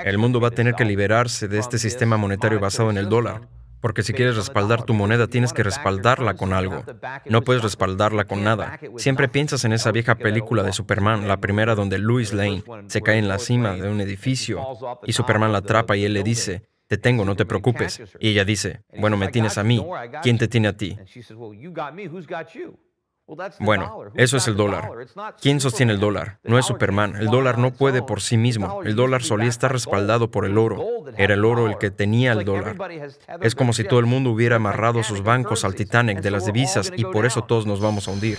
El mundo va a tener que liberarse de este sistema monetario basado en el dólar. Porque si quieres respaldar tu moneda, tienes que respaldarla con algo. No puedes respaldarla con nada. Siempre piensas en esa vieja película de Superman, la primera donde Lois Lane se cae en la cima de un edificio y Superman la atrapa y él le dice: "Te tengo, no te preocupes". Y ella dice: "Bueno, me tienes a mí. ¿Quién te tiene a ti?". Bueno, eso es el dólar. ¿Quién sostiene el dólar? No es Superman. El dólar no puede por sí mismo. El dólar solía estar respaldado por el oro. Era el oro el que tenía el dólar. Es como si todo el mundo hubiera amarrado sus bancos al Titanic de las divisas y por eso todos nos vamos a hundir.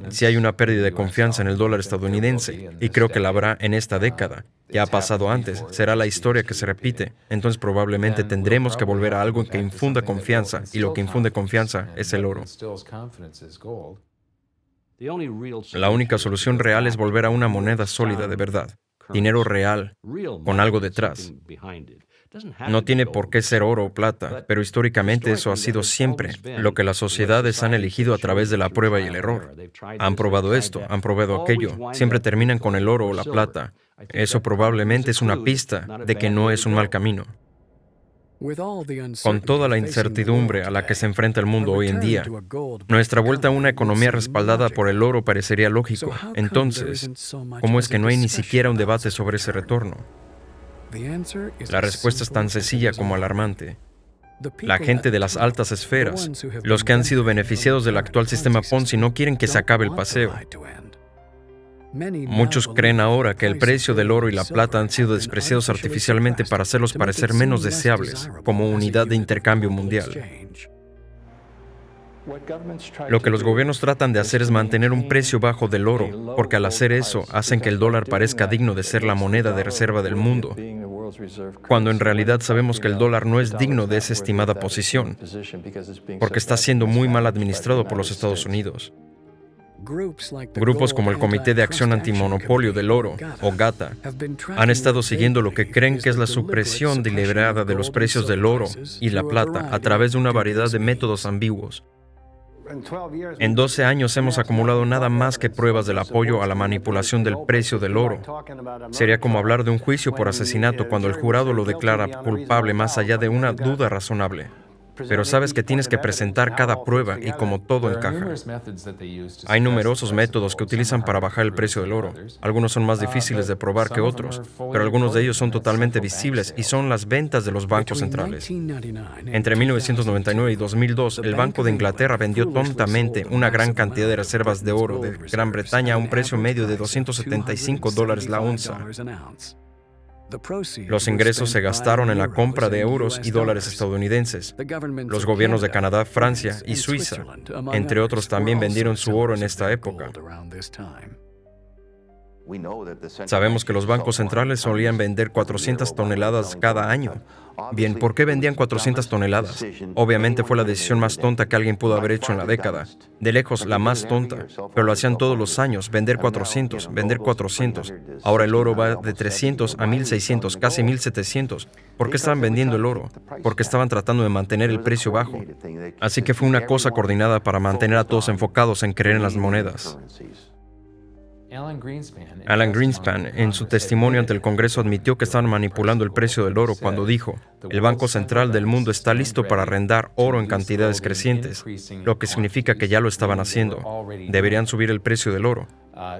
Si hay una pérdida de confianza en el dólar estadounidense, y creo que la habrá en esta década, ya ha pasado antes, será la historia que se repite, entonces probablemente tendremos que volver a algo que infunda confianza, y lo que infunde confianza es el oro. La única solución real es volver a una moneda sólida de verdad, dinero real, con algo detrás. No tiene por qué ser oro o plata, pero históricamente eso ha sido siempre lo que las sociedades han elegido a través de la prueba y el error. Han probado esto, han probado aquello, siempre terminan con el oro o la plata. Eso probablemente es una pista de que no es un mal camino. Con toda la incertidumbre a la que se enfrenta el mundo hoy en día, nuestra vuelta a una economía respaldada por el oro parecería lógico. Entonces, ¿cómo es que no hay ni siquiera un debate sobre ese retorno? La respuesta es tan sencilla como alarmante. La gente de las altas esferas, los que han sido beneficiados del actual sistema Ponzi, no quieren que se acabe el paseo. Muchos creen ahora que el precio del oro y la plata han sido despreciados artificialmente para hacerlos parecer menos deseables como unidad de intercambio mundial. Lo que los gobiernos tratan de hacer es mantener un precio bajo del oro, porque al hacer eso hacen que el dólar parezca digno de ser la moneda de reserva del mundo, cuando en realidad sabemos que el dólar no es digno de esa estimada posición, porque está siendo muy mal administrado por los Estados Unidos. Grupos como el Comité de Acción Antimonopolio del Oro, o GATA, han estado siguiendo lo que creen que es la supresión deliberada de los precios del oro y la plata a través de una variedad de métodos ambiguos. En 12 años hemos acumulado nada más que pruebas del apoyo a la manipulación del precio del oro. Sería como hablar de un juicio por asesinato cuando el jurado lo declara culpable más allá de una duda razonable. Pero sabes que tienes que presentar cada prueba y como todo encaja. Hay numerosos métodos que utilizan para bajar el precio del oro. Algunos son más difíciles de probar que otros, pero algunos de ellos son totalmente visibles y son las ventas de los bancos centrales. Entre 1999 y 2002, el Banco de Inglaterra vendió tontamente una gran cantidad de reservas de oro de Gran Bretaña a un precio medio de $275 la onza. Los ingresos se gastaron en la compra de euros y dólares estadounidenses. Los gobiernos de Canadá, Francia y Suiza, entre otros, también vendieron su oro en esta época. Sabemos que los bancos centrales solían vender 400 toneladas cada año. Bien, ¿por qué vendían 400 toneladas? Obviamente fue la decisión más tonta que alguien pudo haber hecho en la década. De lejos, la más tonta. Pero lo hacían todos los años, vender 400, vender 400. Ahora el oro va de 300 a 1,600, casi 1,700. ¿Por qué estaban vendiendo el oro? Porque estaban tratando de mantener el precio bajo. Así que fue una cosa coordinada para mantener a todos enfocados en creer en las monedas. Alan Greenspan, en su testimonio ante el Congreso, admitió que estaban manipulando el precio del oro cuando dijo: "El Banco Central del mundo está listo para arrendar oro en cantidades crecientes", lo que significa que ya lo estaban haciendo. Deberían subir el precio del oro,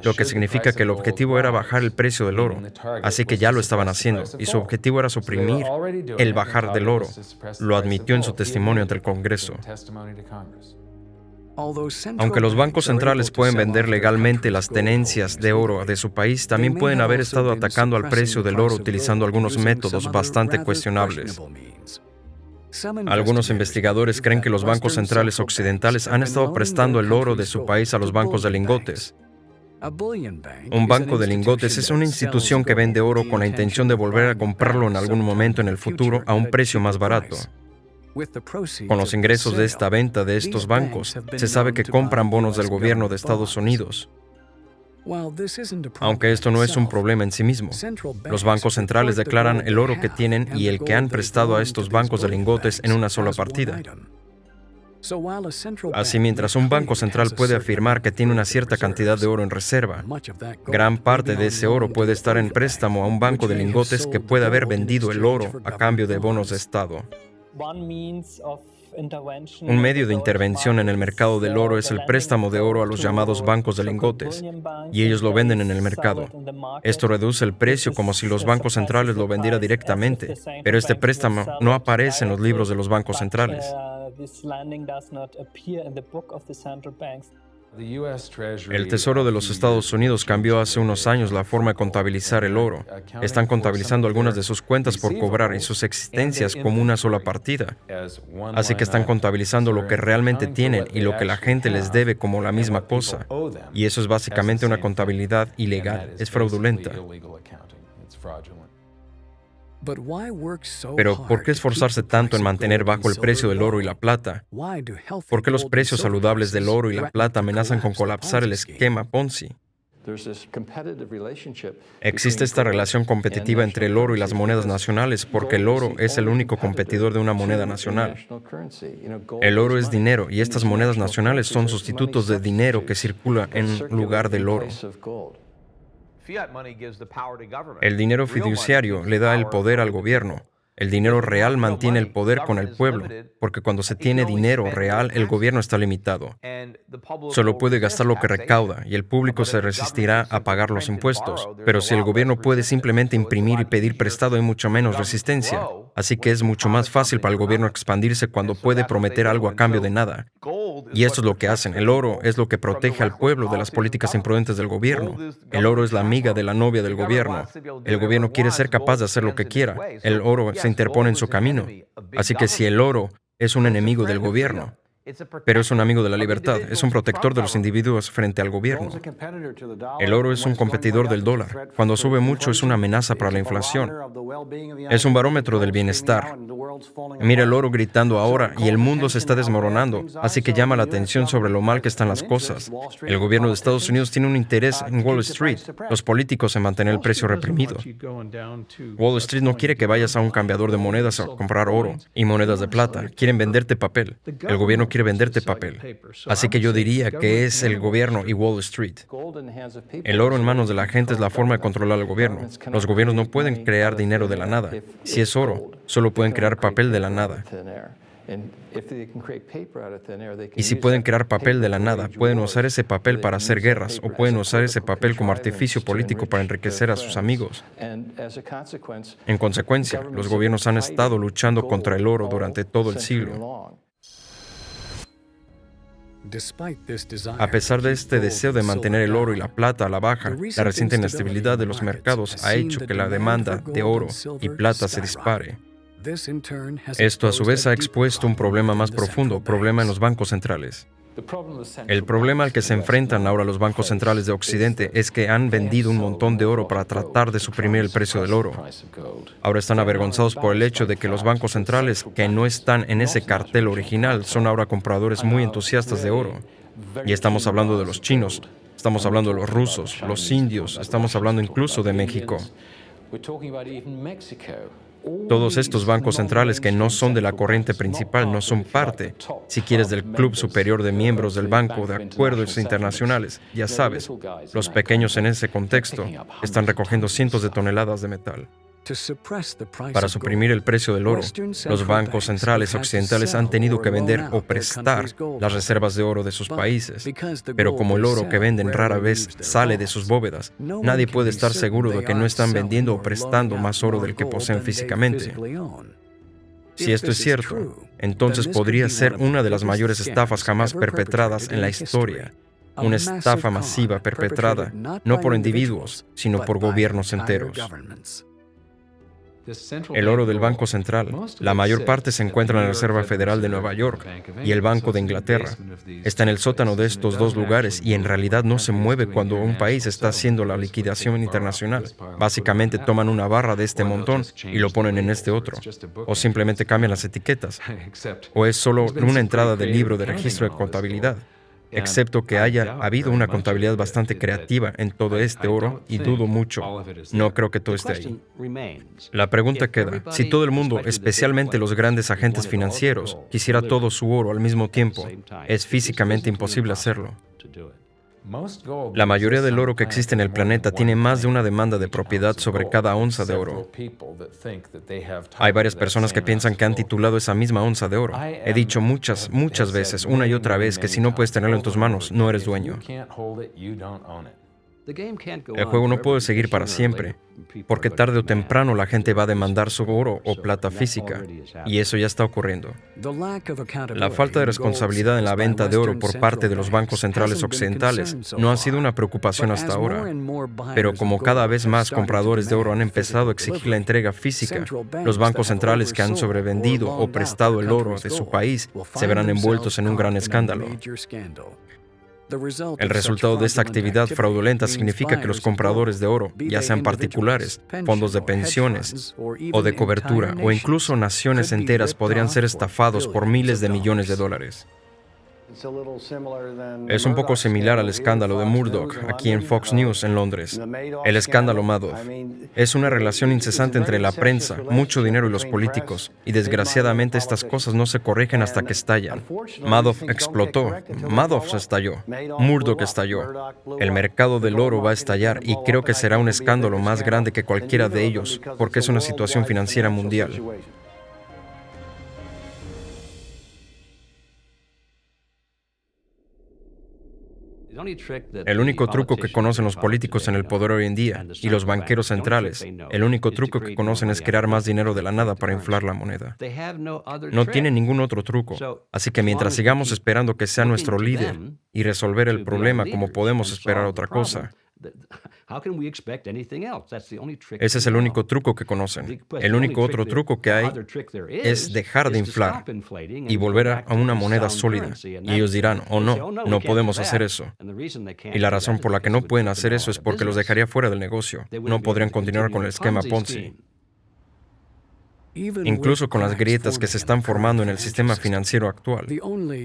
lo que significa que el objetivo era bajar el precio del oro. Así que ya lo estaban haciendo, y su objetivo era suprimir el bajar del oro. Lo admitió en su testimonio ante el Congreso. Aunque los bancos centrales pueden vender legalmente las tenencias de oro de su país, también pueden haber estado atacando al precio del oro utilizando algunos métodos bastante cuestionables. Algunos investigadores creen que los bancos centrales occidentales han estado prestando el oro de su país a los bancos de lingotes. Un banco de lingotes es una institución que vende oro con la intención de volver a comprarlo en algún momento en el futuro a un precio más barato. Con los ingresos de esta venta de estos bancos, se sabe que compran bonos del gobierno de Estados Unidos. Aunque esto no es un problema en sí mismo, los bancos centrales declaran el oro que tienen y el que han prestado a estos bancos de lingotes en una sola partida. Así, mientras un banco central puede afirmar que tiene una cierta cantidad de oro en reserva, gran parte de ese oro puede estar en préstamo a un banco de lingotes que puede haber vendido el oro a cambio de bonos de Estado. Un medio de intervención en el mercado del oro es el préstamo de oro a los llamados bancos de lingotes, y ellos lo venden en el mercado. Esto reduce el precio como si los bancos centrales lo vendieran directamente, pero este préstamo no aparece en los libros de los bancos centrales. El Tesoro de los Estados Unidos cambió hace unos años la forma de contabilizar el oro. Están contabilizando algunas de sus cuentas por cobrar y sus existencias como una sola partida. Así que están contabilizando lo que realmente tienen y lo que la gente les debe como la misma cosa. Y eso es básicamente una contabilidad ilegal, es fraudulenta. Pero, ¿por qué esforzarse tanto en mantener bajo el precio del oro y la plata? ¿Por qué los precios saludables del oro y la plata amenazan con colapsar el esquema Ponzi? Existe esta relación competitiva entre el oro y las monedas nacionales porque el oro es el único competidor de una moneda nacional. El oro es dinero y estas monedas nacionales son sustitutos de dinero que circula en lugar del oro. El dinero fiduciario le da el poder al gobierno. El dinero real mantiene el poder con el pueblo, porque cuando se tiene dinero real, el gobierno está limitado. Solo puede gastar lo que recauda y el público se resistirá a pagar los impuestos. Pero si el gobierno puede simplemente imprimir y pedir prestado, hay mucho menos resistencia. Así que es mucho más fácil para el gobierno expandirse cuando puede prometer algo a cambio de nada. Y esto es lo que hacen. El oro es lo que protege al pueblo de las políticas imprudentes del gobierno. El oro es la amiga de la novia del gobierno. El gobierno quiere ser capaz de hacer lo que quiera. El oro se interpone en su camino. Así que si el oro es un enemigo del gobierno, pero es un amigo de la libertad, es un protector de los individuos frente al gobierno. El oro es un competidor del dólar. Cuando sube mucho es una amenaza para la inflación. Es un barómetro del bienestar. Mira el oro gritando ahora y el mundo se está desmoronando, así que llama la atención sobre lo mal que están las cosas. El gobierno de Estados Unidos tiene un interés en Wall Street, los políticos en mantener el precio reprimido. Wall Street no quiere que vayas a un cambiador de monedas a comprar oro y monedas de plata, quieren venderte papel. El gobierno quiere venderte papel. Así que yo diría que es el gobierno y Wall Street. El oro en manos de la gente es la forma de controlar al gobierno. Los gobiernos no pueden crear dinero de la nada. Si es oro, solo pueden crear papel de la nada. Y si pueden crear papel de la nada, pueden usar ese papel para hacer guerras o pueden usar ese papel como artificio político para enriquecer a sus amigos. En consecuencia, los gobiernos han estado luchando contra el oro durante todo el siglo. A pesar de este deseo de mantener el oro y la plata a la baja, la reciente inestabilidad de los mercados ha hecho que la demanda de oro y plata se dispare. Esto a su vez ha expuesto un problema más profundo, problema en los bancos centrales. El problema al que se enfrentan ahora los bancos centrales de Occidente es que han vendido un montón de oro para tratar de suprimir el precio del oro. Ahora están avergonzados por el hecho de que los bancos centrales que no están en ese cartel original son ahora compradores muy entusiastas de oro. Y estamos hablando de los chinos, estamos hablando de los rusos, los indios, estamos hablando incluso de México. Todos estos bancos centrales que no son de la corriente principal, no son parte, si quieres, del club superior de miembros del banco de acuerdos internacionales. Ya sabes, los pequeños en ese contexto están recogiendo cientos de toneladas de metal. Para suprimir el precio del oro, los bancos centrales occidentales han tenido que vender o prestar las reservas de oro de sus países. Pero como el oro que venden rara vez sale de sus bóvedas, nadie puede estar seguro de que no están vendiendo o prestando más oro del que poseen físicamente. Si esto es cierto, entonces podría ser una de las mayores estafas jamás perpetradas en la historia. Una estafa masiva perpetrada no por individuos, sino por gobiernos enteros. El oro del Banco Central, la mayor parte se encuentra en la Reserva Federal de Nueva York y el Banco de Inglaterra. Está en el sótano de estos dos lugares y en realidad no se mueve cuando un país está haciendo la liquidación internacional. Básicamente toman una barra de este montón y lo ponen en este otro. O simplemente cambian las etiquetas. O es solo una entrada del libro de registro de contabilidad. Excepto que haya habido una contabilidad bastante creativa en todo este oro, y dudo mucho. No creo que todo esté ahí. La pregunta queda, si todo el mundo, especialmente los grandes agentes financieros, quisiera todo su oro al mismo tiempo, es físicamente imposible hacerlo. La mayoría del oro que existe en el planeta tiene más de una demanda de propiedad sobre cada onza de oro. Hay varias personas que piensan que han titulado esa misma onza de oro. He dicho muchas veces, una y otra vez, que si no puedes tenerlo en tus manos, no eres dueño. El juego no puede seguir para siempre, porque tarde o temprano la gente va a demandar su oro o plata física, y eso ya está ocurriendo. La falta de responsabilidad en la venta de oro por parte de los bancos centrales occidentales no ha sido una preocupación hasta ahora, pero como cada vez más compradores de oro han empezado a exigir la entrega física, los bancos centrales que han sobrevendido o prestado el oro de su país se verán envueltos en un gran escándalo. El resultado de esta actividad fraudulenta significa que los compradores de oro, ya sean particulares, fondos de pensiones o de cobertura, o incluso naciones enteras, podrían ser estafados por miles de millones de dólares. Es un poco similar al escándalo de Murdoch aquí en Fox News en Londres. El escándalo Madoff. Es una relación incesante entre la prensa, mucho dinero y los políticos, y desgraciadamente estas cosas no se corrigen hasta que estallan. Madoff explotó, Madoff se estalló, Murdoch estalló. El mercado del oro va a estallar y creo que será un escándalo más grande que cualquiera de ellos, porque es una situación financiera mundial. El único truco que conocen los políticos en el poder hoy en día y los banqueros centrales, el único truco que conocen es crear más dinero de la nada para inflar la moneda. No tienen ningún otro truco, así que mientras sigamos esperando que sea nuestro líder y resolver el problema como podemos esperar otra cosa, ese es el único truco que conocen. El único otro truco que hay es dejar de inflar y volver a una moneda sólida. Y ellos dirán, oh no podemos hacer eso. Y la razón por la que no pueden hacer eso es porque los dejaría fuera del negocio. No podrían continuar con el esquema Ponzi. Incluso con las grietas que se están formando en el sistema financiero actual,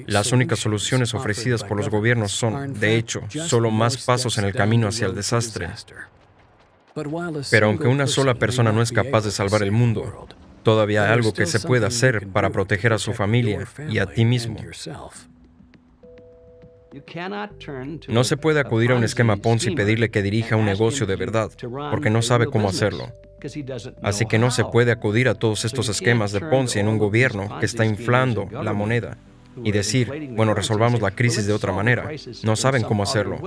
las únicas soluciones ofrecidas por los gobiernos son, de hecho, solo más pasos en el camino hacia el desastre. Pero aunque una sola persona no es capaz de salvar el mundo, todavía hay algo que se puede hacer para proteger a su familia y a ti mismo. No se puede acudir a un esquema Ponzi y pedirle que dirija un negocio de verdad, porque no sabe cómo hacerlo. Así que no se puede acudir a todos estos esquemas de Ponzi en un gobierno que está inflando la moneda y decir, bueno, resolvamos la crisis de otra manera. No saben cómo hacerlo.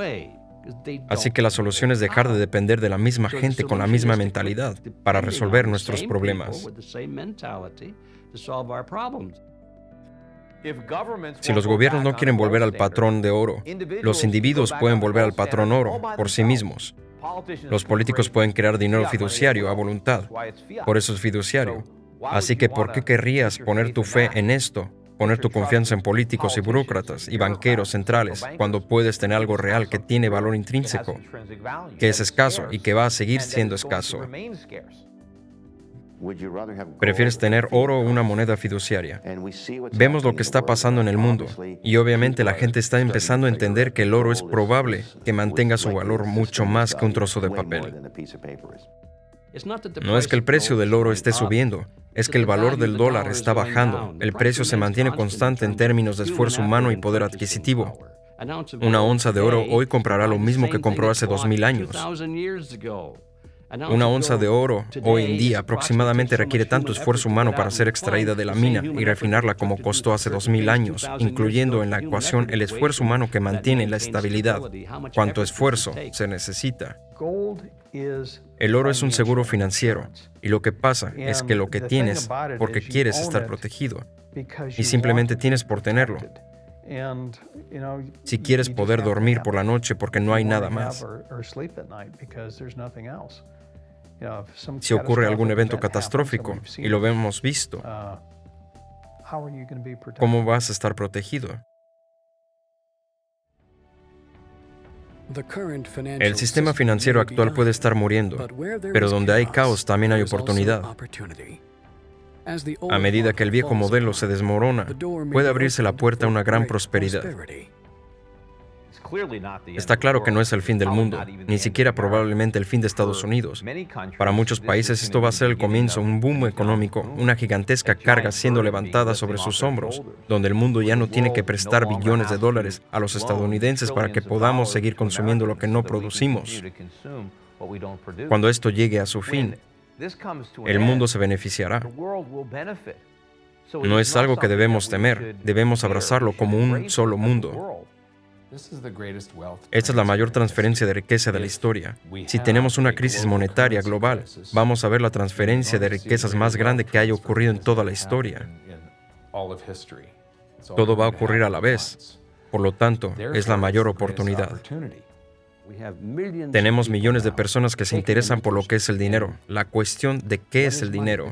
Así que la solución es dejar de depender de la misma gente con la misma mentalidad para resolver nuestros problemas. Si los gobiernos no quieren volver al patrón de oro, los individuos pueden volver al patrón oro por sí mismos. Los políticos pueden crear dinero fiduciario a voluntad. Por eso es fiduciario. Así que, ¿por qué querrías poner tu fe en esto poner tu confianza en políticos y burócratas y banqueros centrales cuando puedes tener algo real que tiene valor intrínseco, que es escaso y que va a seguir siendo escaso. ¿Prefieres tener oro o una moneda fiduciaria? Vemos lo que está pasando en el mundo y obviamente la gente está empezando a entender que el oro es probable que mantenga su valor mucho más que un trozo de papel. No es que el precio del oro esté subiendo, es que el valor del dólar está bajando. El precio se mantiene constante en términos de esfuerzo humano y poder adquisitivo. Una onza de oro hoy comprará lo mismo que compró hace 2000 años. Una onza de oro hoy en día aproximadamente requiere tanto esfuerzo humano para ser extraída de la mina y refinarla como costó hace 2000 años, incluyendo en la ecuación el esfuerzo humano que mantiene la estabilidad. ¿Cuánto esfuerzo se necesita? El oro es un seguro financiero, y lo que pasa es que lo que tienes porque quieres estar protegido, y simplemente tienes por tenerlo. Si quieres poder dormir por la noche porque no hay nada más. Si ocurre algún evento catastrófico, y lo hemos visto, ¿cómo vas a estar protegido? El sistema financiero actual puede estar muriendo, pero donde hay caos también hay oportunidad. A medida que el viejo modelo se desmorona, puede abrirse la puerta a una gran prosperidad. Está claro que no es el fin del mundo, ni siquiera probablemente el fin de Estados Unidos. Para muchos países esto va a ser el comienzo, un boom económico, una gigantesca carga siendo levantada sobre sus hombros, donde el mundo ya no tiene que prestar billones de dólares a los estadounidenses para que podamos seguir consumiendo lo que no producimos. Cuando esto llegue a su fin, el mundo se beneficiará. No es algo que debemos temer, debemos abrazarlo como un solo mundo. Esta es la mayor transferencia de riqueza de la historia. Si tenemos una crisis monetaria global, vamos a ver la transferencia de riquezas más grande que haya ocurrido en toda la historia. Todo va a ocurrir a la vez. Por lo tanto, es la mayor oportunidad. Tenemos millones de personas que se interesan por lo que es el dinero. La cuestión de qué es el dinero.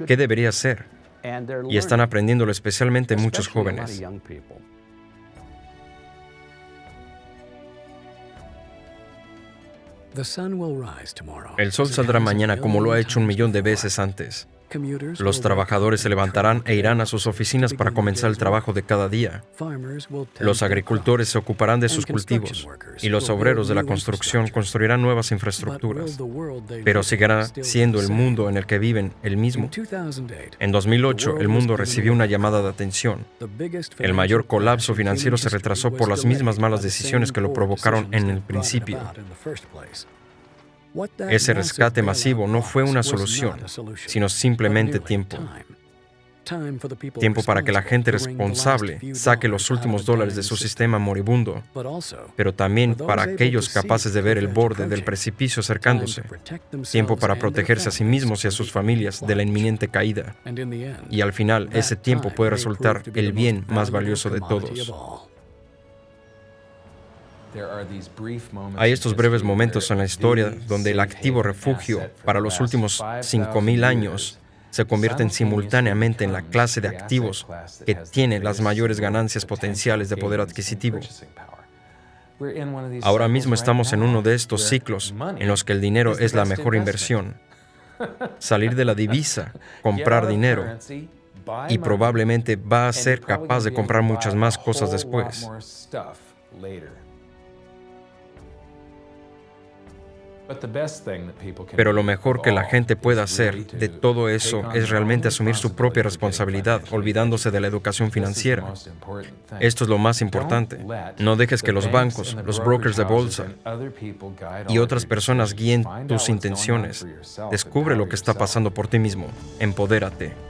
¿Qué debería ser? Y están aprendiéndolo especialmente muchos jóvenes. El sol saldrá mañana como lo ha hecho 1.000.000 de veces antes. Los trabajadores se levantarán e irán a sus oficinas para comenzar el trabajo de cada día. Los agricultores se ocuparán de sus cultivos y los obreros de la construcción construirán nuevas infraestructuras. Pero seguirá siendo el mundo en el que viven el mismo. En 2008, el mundo recibió una llamada de atención. El mayor colapso financiero se retrasó por las mismas malas decisiones que lo provocaron en el principio. Ese rescate masivo no fue una solución, sino simplemente tiempo. Tiempo para que la gente responsable saque los últimos dólares de su sistema moribundo, pero también para aquellos capaces de ver el borde del precipicio acercándose. Tiempo para protegerse a sí mismos y a sus familias de la inminente caída. Y al final, ese tiempo puede resultar el bien más valioso de todos. Hay estos breves momentos en la historia donde el activo refugio para los últimos 5.000 años se convierten simultáneamente en la clase de activos que tiene las mayores ganancias potenciales de poder adquisitivo. Ahora mismo estamos en uno de estos ciclos en los que el dinero es la mejor inversión. Salir de la divisa, comprar dinero, y probablemente va a ser capaz de comprar muchas más cosas después. Pero lo mejor que la gente puede hacer de todo eso es realmente asumir su propia responsabilidad, olvidándose de la educación financiera. Esto es lo más importante. No dejes que los bancos, los brokers de bolsa y otras personas guíen tus intenciones. Descubre lo que está pasando por ti mismo. Empodérate.